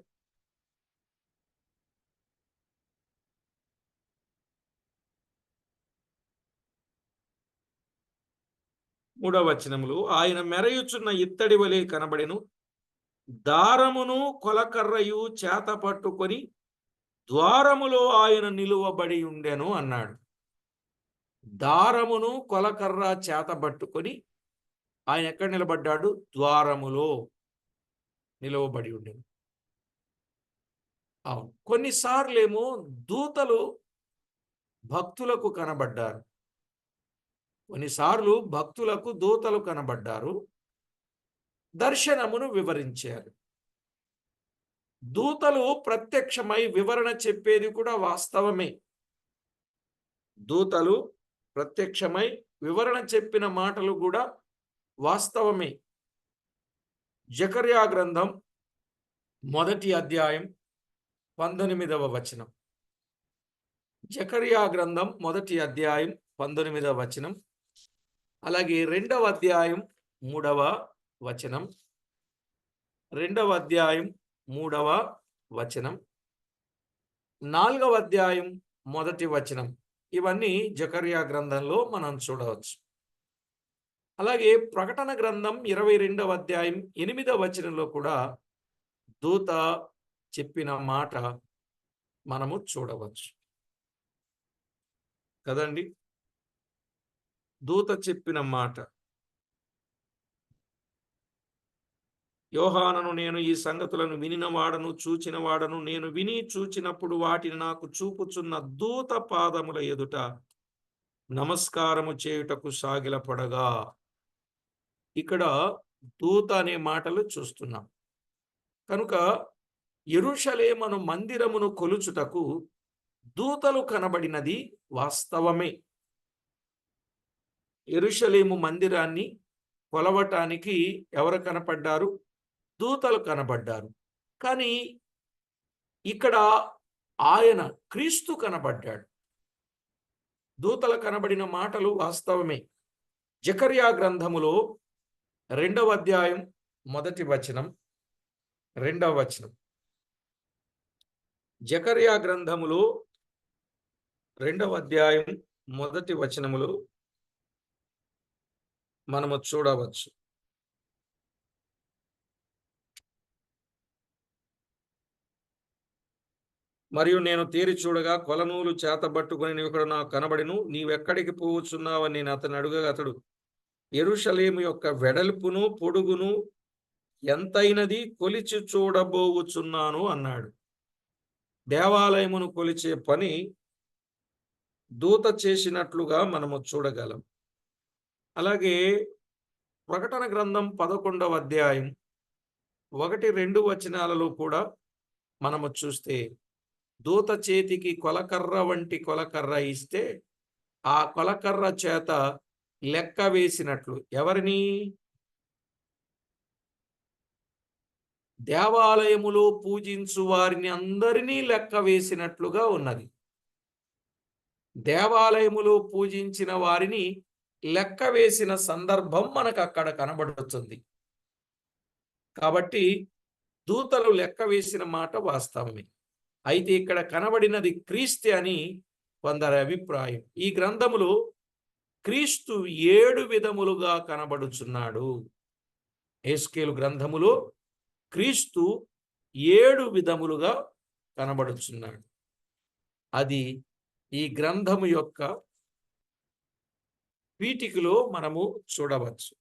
3వ వచనములో, ఆయన మెరయుచున్న ఇత్తడి వలె కనబడెను, దారమును కొలకర్రయు చేత పట్టుకొని ద్వారములో ఆయన నిలువబడి ఉండెను అన్నాడు. దారమును కొలకర్ర చేత పట్టుకొని ఆయన ఎక్కడ నిలబడ్డాడు? ద్వారములో నిలువబడి ఉండెను. అవును, కొన్నిసార్లేమో దూతలు భక్తులకు కనబడ్డారు. కొన్నిసార్లు భక్తులకు దూతలు కనబడ్డారు, దర్శనమును వివరించారు. దూతలు ప్రత్యక్షమై వివరణ చెప్పేది కూడా వాస్తవమే. దూతలు ప్రత్యక్షమై వివరణ చెప్పిన మాటలు కూడా వాస్తవమే. జకర్యా గ్రంథం 1వ అధ్యాయం 19వ వచనం. జకర్యా గ్రంథం 1వ అధ్యాయం 19వ వచనం, అలాగే 2వ అధ్యాయం 3వ వచనం, 2వ అధ్యాయం 3వ వచనం, 4వ అధ్యాయం 1వ వచనం. ఇవన్నీ జకర్యా గ్రంథంలో మనం చూడవచ్చు. అలాగే ప్రకటన గ్రంథం 22వ అధ్యాయం 8వ వచనంలో కూడా దూత చెప్పిన మాట మనము చూడవచ్చు కదండి. దూత చెప్పిన మాట, యోహానను నేను ఈ సంగతులను వినినవాడను చూచినవాడను, నేను విని చూచినప్పుడు వాటిని నాకు చూపుచున్న దూత పాదముల ఎదుట నమస్కారము చేయుటకు సాగిలపడగా. ఇక్కడ దూత అనే మాటలు చూస్తున్నాం కనుక యెరూషలేము మందిరమును కొలుచుటకు దూతలు కనబడినది వాస్తవమే. యెరూషలేము మందిరాన్ని కొలవటానికి ఎవరు కనపడ్డారు? దూతలు కనబడ్డారు. కానీ ఇక్కడ ఆయన క్రీస్తు కనబడ్డాడు. దూతలు కనబడిన మాటలు వాస్తవమే. జకర్యా గ్రంథములో 2వ అధ్యాయం 1వ వచనం, 2వ వచనం. జకర్యా గ్రంథములో 2వ అధ్యాయం 1వ వచనములో మనము చూడవచ్చు. మరియు నేను తేరి చూడగా కొలనూలు చేతబట్టుకుని నీవు ఇక్కడ నాకు కనబడిను, నీవెక్కడికి పోవచ్చున్నావని నేను అతను అడుగగా అతడు యెరూషలేము యొక్క వెడల్పును పొడుగును ఎంతైనది కొలిచి చూడబోవుచున్నాను అన్నాడు. దేవాలయమును కొలిచే పని దూత చేసినట్లుగా మనము చూడగలం. అలాగే ప్రకటన గ్రంథం 11వ అధ్యాయం 1-2 వచనాలలో కూడా మనము చూస్తే దూత చేతికి కొలకర్ర వంటి కొలకర్ర ఇస్తే ఆ కొలకర్ర చేత లెక్క వేసినట్లు, ఎవరిని? దేవాలయములో పూజించు వారిని అందరినీ లెక్క వేసినట్లుగా ఉన్నది. దేవాలయములో పూజించిన వారిని లెక్క వేసిన సందర్భం మనకు అక్కడ కనబడుతుంది. కాబట్టి దూతలు లెక్క వేసిన మాట వాస్తవమే. అయితే ఇక్కడ కనబడినది క్రీస్తు అని కొందరి అభిప్రాయం. ఈ గ్రంథములో క్రీస్తు 7 విధములుగా కనబడుచున్నాడు. యెహెజ్కేలు గ్రంథములో క్రీస్తు 7 విధములుగా కనబడుచున్నాడు. అది ఈ గ్రంథము యొక్క పీఠికలో మనము చూడవచ్చు.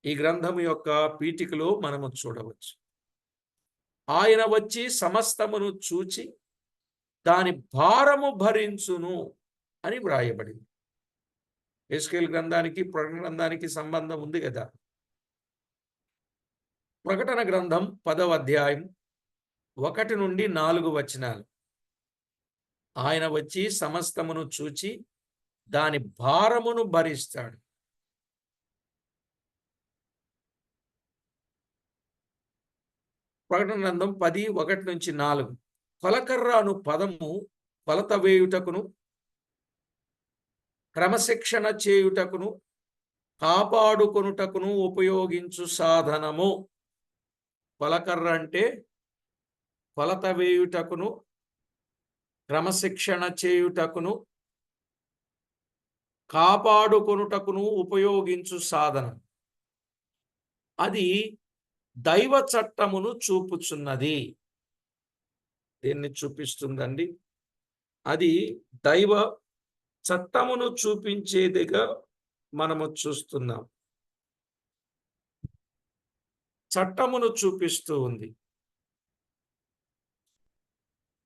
ఈ గ్రంథము యొక్క పీఠికలో మనము చూడవచ్చు. ఆయన వచ్చి సమస్తమును చూచి దాని భారము భరించును అని వ్రాయబడింది. యెహెజ్కేలు గ్రంథానికి ప్రకటన గ్రంథానికి సంబంధం ఉంది కదా. ప్రకటన గ్రంథం 10వ అధ్యాయం 1-4 వచనాలు. ఆయన వచ్చి సమస్తమును చూచి దాని భారమును భరిస్తాడు. ప్రకటన గ్రంథం 10:1-4. కొలకర్ర అను పదము కొలత వేయుటకును క్రమశిక్షణ చేయుటకును కాపాడుకొనుటకును ఉపయోగించు సాధనము. కొలకర్ర అంటే కొలత వేయుటకును క్రమశిక్షణ చేయుటకును కాపాడుకొనుటకును ఉపయోగించు సాధనం. అది దైవ చట్టమును చూపుచున్నది. దీన్ని చూపిస్తుందండి. అది దైవ చట్టమును చూపించేదిగా మనము చూస్తున్నాం. చట్టమును చూపిస్తూ ఉంది.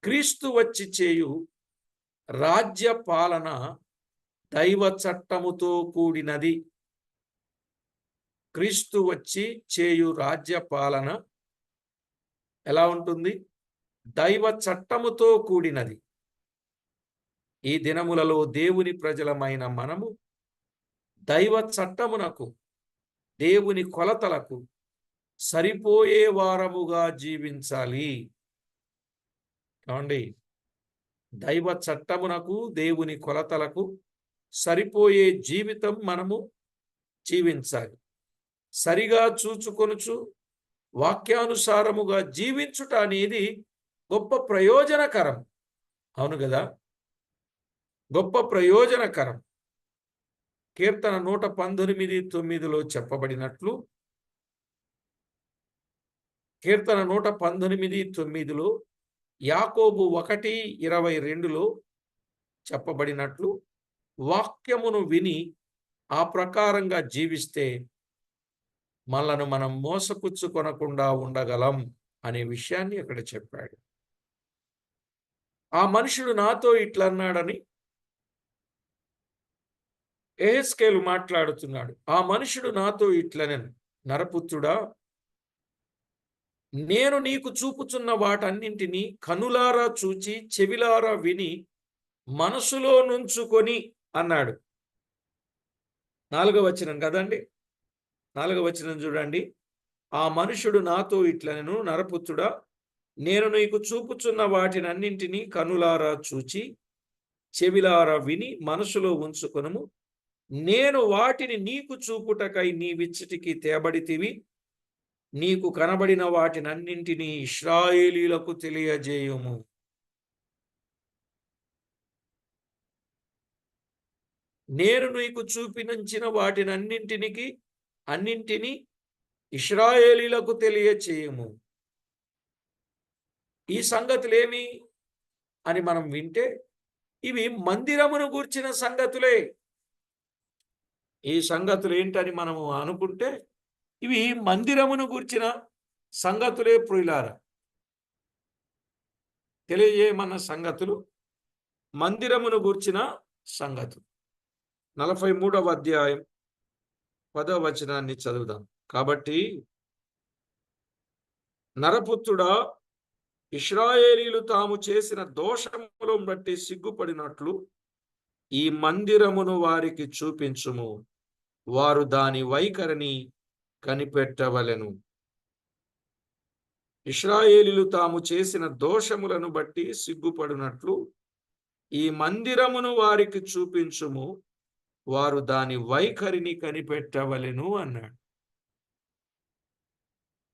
క్రీస్తు వచ్చి చేయు రాజ్య పాలన దైవ చట్టముతో కూడినది. క్రీస్తు వచ్చి చేయు రాజ్య పాలన ఎలా ఉంటుంది? దైవ చట్టముతో కూడినది. ఈ దినములలో దేవుని ప్రజలమైన మనము దైవ చట్టమునకు దేవుని కొలతలకు సరిపోయే వారముగా జీవించాలి. కావండి, దైవ చట్టమునకు దేవుని కొలతలకు సరిపోయే జీవితం మనము జీవించాలి. సరిగా చూచుకొనుచు వాక్యానుసారముగా జీవించుట అనేది గొప్ప ప్రయోజనకరం. అవును కదా, గొప్ప ప్రయోజనకరం. కీర్తన 119:9 చెప్పబడినట్లు, కీర్తన 119:9 యాకోబు 1:22 చెప్పబడినట్లు వాక్యమును విని ఆ ప్రకారంగా జీవిస్తే మనలను మనం మోసపుచ్చుకొనకుండా ఉండగలం అనే విషయాన్ని అక్కడ చెప్పాడు. ఆ మనుషుడు నాతో ఇట్లన్నాడని యెహెజ్కేలు మాట్లాడుతున్నాడు. ఆ మనుషుడు నాతో ఇట్లనెను, నరపుత్రుడా, నేను నీకు చూపుచున్న వాటన్నింటినీ కనులారా చూచి చెవిలారా విని మనసులో నుంచుకొని అన్నాడు. 4వ వచనం కదండి, 4వ వచనం చూడండి. ఆ మనుషుడు నాతో ఇట్లనెను, నరపుత్రుడా, నేను నీకు చూపుచున్న వాటినన్నింటినీ కనులారా చూచి చెవిలారా విని మనసులో ఉంచుకొనుము. నేను వాటిని నీకు చూపుటకై నీ విచ్చటికి తేబడితివి. నీకు కనబడిన వాటినన్నింటినీ ఇశ్రాయేలీయులకు తెలియజేయుము. నేను నీకు చూపించిన అన్నింటినీ ఇశ్రాయేలీయులకు తెలియచేయము. ఈ సంగతులేమి అని మనం వింటే ఇవి మందిరమును గూర్చిన సంగతులే. ఈ సంగతులు ఏంటని మనము అనుకుంటే ఇవి మందిరమును గూర్చిన సంగతులే. ప్రియులారా, తెలియజేయమన్న సంగతులు మందిరమును గూర్చిన సంగతులు. 43వ అధ్యాయం 10వ వచనాన్ని చదువుదాం. కాబట్టి నరపుత్రుడా, ఇశ్రాయేలీయులు తాము చేసిన దోషములను బట్టి సిగ్గుపడినట్లు ఈ మందిరమును వారికి చూపించుము. వారు దాని వైఖరిని కనిపెట్టవలెను. ఇశ్రాయేలీయులు తాము చేసిన దోషములను బట్టి సిగ్గుపడినట్లు ఈ మందిరమును వారికి చూపించుము. వారు దాని వైఖరిని కనిపెట్టవలెను అన్నాడు.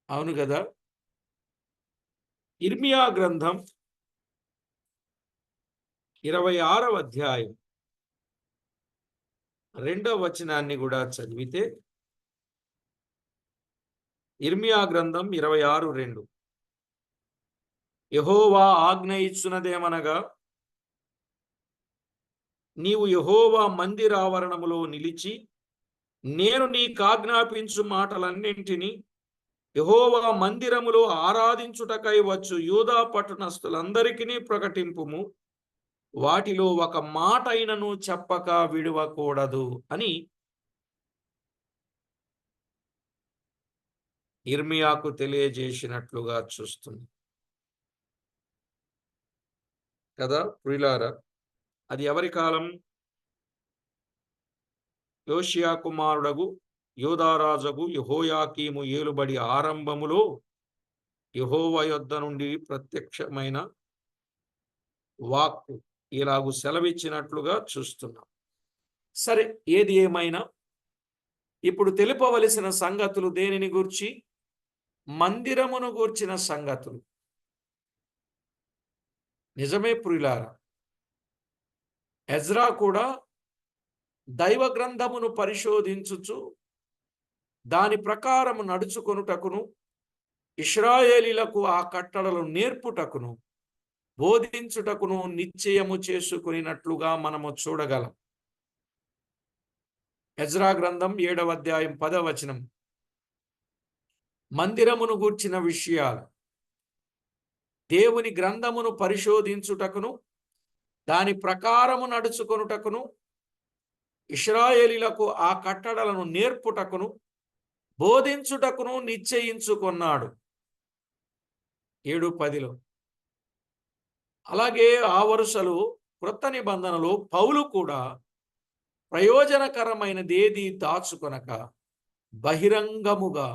అవును కదా. ఇర్మియా గ్రంథం 26వ అధ్యాయం 2వ వచనాన్ని కూడా చదివితే, ఇర్మియా గ్రంథం 26:2 యెహోవా ఆజ్ఞ ఇచ్చునదేమనగా, నీవు యెహోవా మందిరావరణములో నిలిచి నేను నీకాజ్ఞాపించు మాటలన్నింటినీ యెహోవా మందిరములో ఆరాధించుటకై వచ్చు యూదా పట్టణస్థులందరికీ ప్రకటింపుము. వాటిలో ఒక మాట అయినను చెప్పక విడువకూడదు అని ఇర్మియాకు తెలియజేసినట్లుగా చూస్తుంది కదా ప్రియులారా. అది ఎవరి కాలం? యోషియా కుమారుడగు యోధారాజగు యెహోయాకీము ఏలుబడి ఆరంభములో యెహోవా యొద్ద నుండి ప్రత్యక్షమైన వాక్కు ఇలాగు సెలవిచ్చినట్లుగా చూస్తున్నాం. సరే, ఏది ఏమైనా ఇప్పుడు తెలుపవలసిన సంగతులు దేనిని గూర్చి? మందిరమును గూర్చిన సంగతులు. నిజమే ప్రియులారా, ఎజ్రా కూడా దైవ గ్రంథమును పరిశోధించుచు దాని ప్రకారము నడుచుకొనుటకును ఇశ్రాయేలీలకు ఆ కట్టడలు నేర్పుటకును బోధించుటకును నిశ్చయము చేసుకునినట్లుగా మనము చూడగలం. ఎజ్రా గ్రంథం 7వ అధ్యాయం 10వ వచనం. మందిరమును గూర్చిన విషయాలు, దేవుని గ్రంథమును పరిశోధించుటకును దాని ప్రకారము నడుచుకొనుటకును ఇశ్రాయేలీలకు ఆ కట్టడలను నేర్పుటకును బోధించుటకును నిశ్చయించుకున్నాడు. 7:10. అలాగే ఆ వరుసలు క్రొత్త నిబంధనలో పౌలు కూడా ప్రయోజనకరమైనదేది దాచుకొనక బహిరంగముగా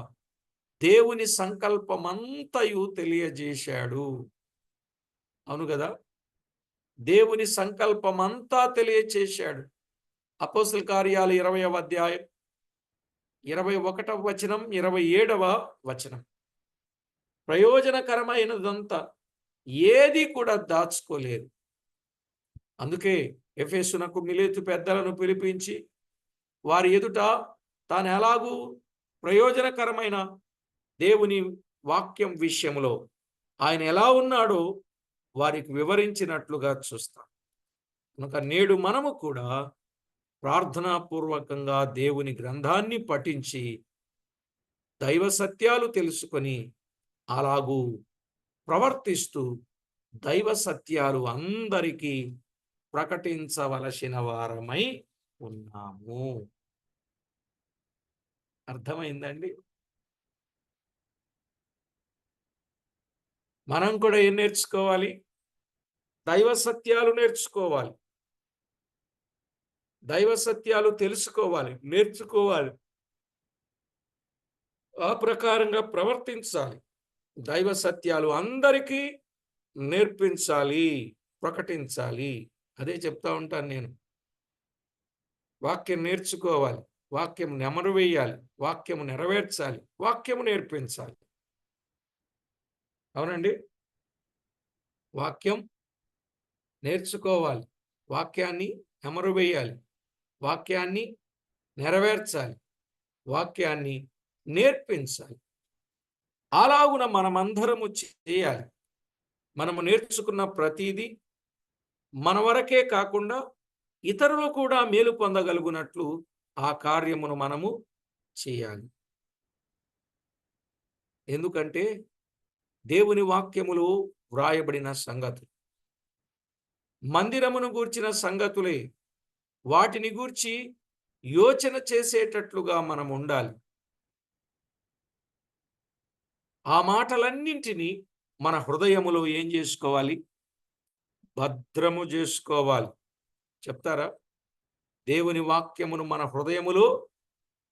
దేవుని సంకల్పమంతయు తెలియజేశాడు. అవును కదా, దేవుని సంకల్పమంతా తెలియచేశాడు. అపోస్తల కార్యాలు 20వ అధ్యాయం 21వ వచనం 27వ వచనం. ప్రయోజనకరమైనదంతా ఏది కూడా దాచుకోలేదు. అందుకే ఎఫెసునకు మిలేతు పెద్దలను పిలిపించి వారి ఎదుట తాను ఎలాగూ ప్రయోజనకరమైన దేవుని వాక్యం విషయంలో ఆయన ఎలా ఉన్నాడో వారికి వివరించినట్లుగా చూస్తాం. కనుక నేడు మనము కూడా ప్రార్థనాపూర్వకంగా దేవుని గ్రంథాన్ని పఠించి దైవ సత్యాలు తెలుసుకొని అలాగూ ప్రవర్తిస్తూ దైవ సత్యాలు అందరికీ ప్రకటించవలసిన వారమై ఉన్నాము. అర్థమైందండి? మనం కూడా ఏం నేర్చుకోవాలి? దైవ సత్యాలు నేర్చుకోవాలి, దైవ సత్యాలు తెలుసుకోవాలి, నేర్చుకోవాలి, ఆ ప్రకారంగా ప్రవర్తించాలి. దైవ సత్యాలు అందరికీ నేర్పించాలి, ప్రకటించాలి. అదే చెప్తా ఉంటాను నేను. వాక్యం నేర్చుకోవాలి, వాక్యం నెమరు వేయాలి, వాక్యము నెరవేర్చాలి, వాక్యము నేర్పించాలి. అవునండి, వాక్యం నేర్చుకోవాలి, వాక్యాన్ని నెమరు వేయాలి, వాక్యాన్ని నెరవేర్చాలి, వాక్యాన్ని నేర్పించాలి. అలాగున మనమందరము చేయాలి. మనము నేర్చుకున్న ప్రతిదీ మన వరకే కాకుండా ఇతరులు కూడా మేలు పొందగలుగునట్లు ఆ కార్యమును మనము చేయాలి. ఎందుకంటే దేవుని వాక్యములో వ్రాయబడిన సంగతులు, మందిరమును గూర్చిన సంగతులే. వాటిని గూర్చి యోచన చేసేటట్లుగా మనం ఉండాలి. ఆ మాటలన్నింటినీ మన హృదయములో ఏం చేసుకోవాలి? భద్రము చేసుకోవాలి. చెప్తారా? దేవుని వాక్యమును మన హృదయములో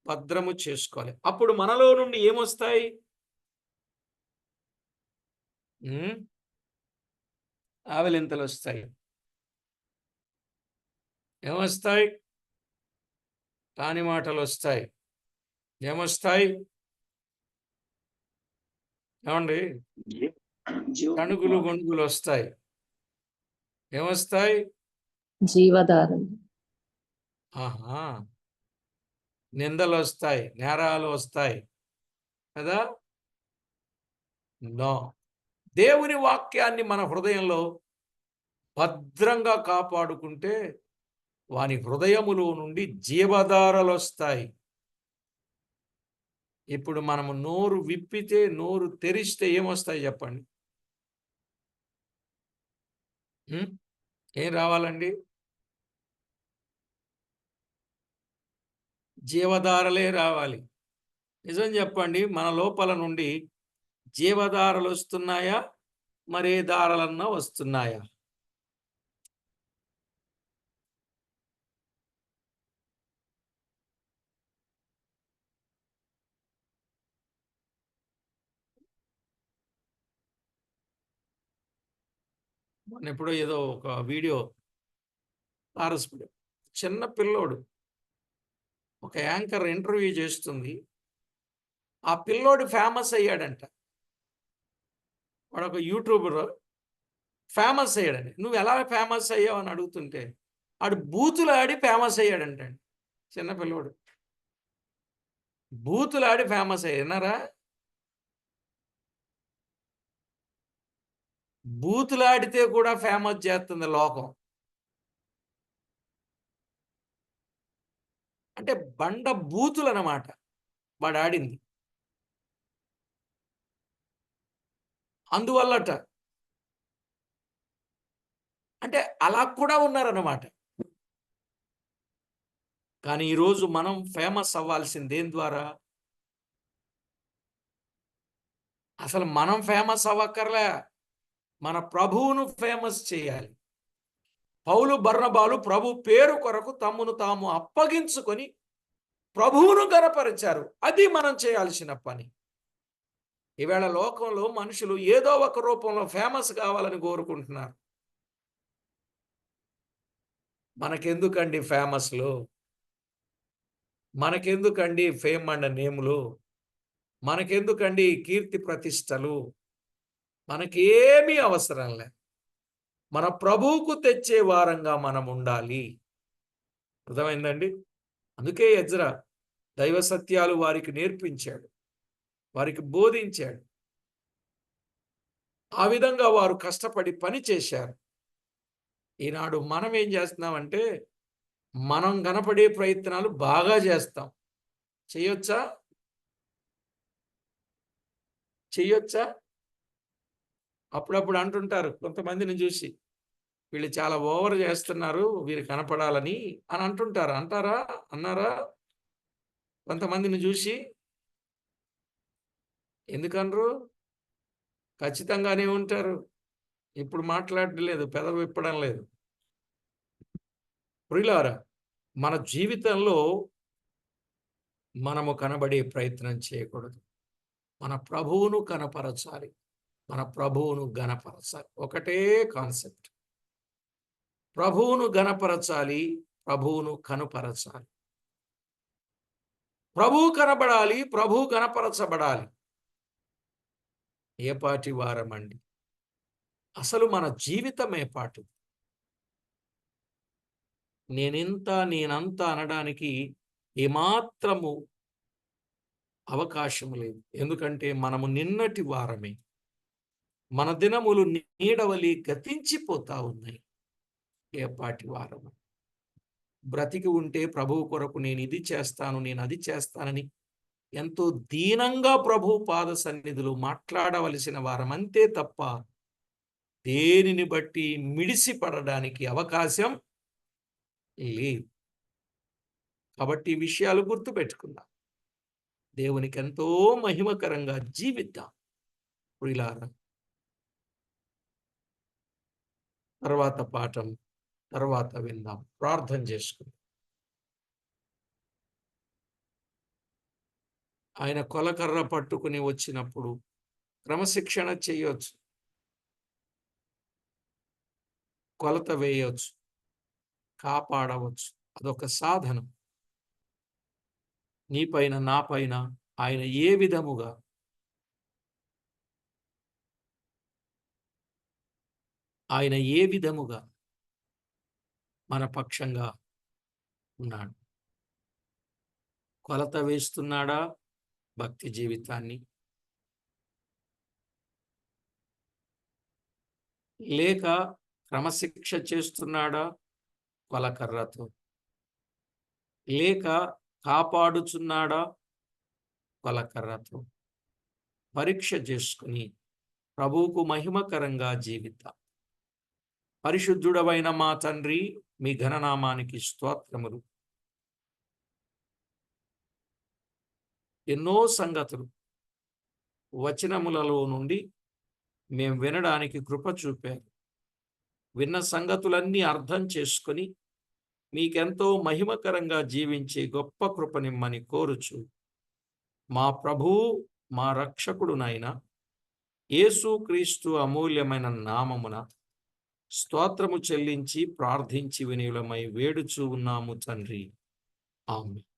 భద్రము చేసుకోవాలి. అప్పుడు మనలో నుండి ఏమొస్తాయి? ఆవలింతలు వస్తాయి. ఏమొస్తాయి? కాని మాటలు వస్తాయి. ఏమొస్తాయి? ఏమండి? కణుగులు గొణుగులు వస్తాయి. ఏమొస్తాయి? జీవధారణ. ఆహా, నిందలు వస్తాయి, నేరాలు వస్తాయి కదా? నో. దేవుని వాక్యాన్ని మన హృదయంలో భద్రంగా కాపాడుకుంటే వాని హృదయములో నుండి జీవధారలు వస్తాయి. ఇప్పుడు మనము నోరు విప్పితే, నోరు తెరిస్తే ఏమొస్తాయి చెప్పండి? ఏం రావాలండి? జీవధారలే రావాలి. నిజం చెప్పండి, మన లోపల నుండి జీవధారలు వస్తున్నాయా, మరే దారలన్నా వస్తున్నాయా? మొన్న ఎప్పుడో ఏదో ఒక వీడియో తారసపడి చిన్న పిల్లోడు ఒక యాంకర్ ఇంటర్వ్యూ చేస్తుంది. ఆ పిల్లోడు ఫేమస్ అయ్యాడంట. వాడు ఒక యూట్యూబర్ ఫేమస్ అయ్యాడండి. నువ్వు ఎలా ఫేమస్ అయ్యావు అని అడుగుతుంటే ఆడు బూతులు ఆడి ఫేమస్ అయ్యాడంట. చిన్న పిల్లోడు బూతులు ఆడి ఫేమస్ అయ్యారా? బూతులాడితే కూడా ఫేమస్ చేస్తుంది లోకం. అంటే బండ బూతులు అన్నమాట వాడు ఆడింది. అందువల్లట అంటే అలా కూడా ఉన్నారన్నమాట. కానీ ఈరోజు మనం ఫేమస్ అవ్వాల్సింది దేని ద్వారా? అసలు మనం ఫేమస్ అవ్వక్కర్లే, మన ప్రభువును ఫేమస్ చేయాలి. పౌలు బర్నబాలు ప్రభు పేరు కొరకు తమ్మును తాము అప్పగించుకొని ప్రభువును గనపరిచారు. అది మనం చేయాల్సిన పని. ఈవేళ లోకంలో మనుషులు ఏదో ఒక రూపంలో ఫేమస్ కావాలని కోరుకుంటున్నారు. మనకెందుకండి ఫేమస్లు? మనకెందుకండి ఫేమ్ అండ్ నేములు? మనకెందుకండి కీర్తి ప్రతిష్టలు? మనకేమీ అవసరం లే. మన ప్రభువుకు తెచ్చే వారంగా మనం ఉండాలి. అర్థమైందండి? అందుకే ఎజ్రా దైవ సత్యాలు వారికి నేర్పించాడు, వారికి బోధించాడు. ఆ విధంగా వారు కష్టపడి పని చేశారు. ఈనాడు మనం ఏం చేస్తున్నామంటే మనం కనపడే ప్రయత్నాలు బాగా చేస్తాం. చెయ్యొచ్చా? చెయ్యొచ్చా? అప్పుడప్పుడు అంటుంటారు కొంతమందిని చూసి, వీళ్ళు చాలా ఓవర్ చేస్తున్నారు వీరు కనపడాలని అని అంటుంటారు. అంటారా? అన్నారా? కొంతమందిని చూసి ఎందుకనరు? ఖచ్చితంగానే ఉంటారు. ఇప్పుడు మాట్లాడడం లేదు, పెదవి విప్పడం లేదు. ప్రియులారా, మన జీవితంలో మనము కనబడే ప్రయత్నం చేయకూడదు. మన ప్రభువును కనపరచాలి, మన ప్రభువును గణపరచాలి. ఒకటే కాన్సెప్ట్. ప్రభువును గణపరచాలి, ప్రభువును కనుపరచాలి. ప్రభువు కనబడాలి, ప్రభువు గణపరచబడాలి. ఏ పాటి వారమండి? అసలు మన జీవితం ఏ పాటు? నేనింత నేనంత అనడానికి ఏమాత్రము అవకాశం లేదు. ఎందుకంటే మనము నిన్నటి వారమే. మన దినములు నీడవలి గతించిపోతా ఉన్నాయి. ఏ పాటి వారము? బ్రతికి ఉంటే ప్రభువు కొరకు నేను ఇది చేస్తాను, నేను అది చేస్తానని ఎంతో దీనంగా ప్రభు పాద సన్నిధిలో మాట్లాడవలసిన వారం, అంతే తప్ప దేనిని బట్టి మిడిసి పడడానికి అవకాశం లేదు. కాబట్టి ఈ విషయాలు గుర్తుపెట్టుకుందాం. దేవునికి ఎంతో మహిమకరంగా జీవిద్దాం. ప్రియులారా, తర్వాత పాఠం తర్వాత విందాం. ప్రార్థన చేసుకుందాం. ఆయన కొలకర్ర పట్టుకుని వచ్చినప్పుడు క్రమశిక్షణ చేయొచ్చు, కొలత వేయవచ్చు, కాపాడవచ్చు. అదొక సాధనం. నీపైన నాపైన ఆయన ఏ విధముగా మన పక్షంగా ఉన్నాడు. కొలత వేస్తున్నాడా భక్తి జీవితాన్ని? లేక క్రమశిక్ష చేస్తున్నాడా కొలకర్రతో? లేక కాపాడుచున్నాడా కొలకర్రతో? పరీక్ష చేసుకుని ప్రభువుకు మహిమకరంగా జీవిద్దాం. పరిశుద్ధుడవైన మా తండ్రి, మీ ఘననామానికి స్తోత్రములు. ఎన్నో సంగతులు వచనములలో నుండి మేము వినడానికి కృప చూపారు. విన్న సంగతులన్నీ అర్థం చేసుకొని మీకెంతో మహిమకరంగా జీవించే గొప్ప కృపనిమ్మని కోరుచు మా ప్రభువు మా రక్షకుడునైన యేసుక్రీస్తు అమూల్యమైన నామమున స్తోత్రము చెల్లించి ప్రార్థించి వినియులమై వేడుచూ ఉన్నాము తండ్రి. ఆమేన్.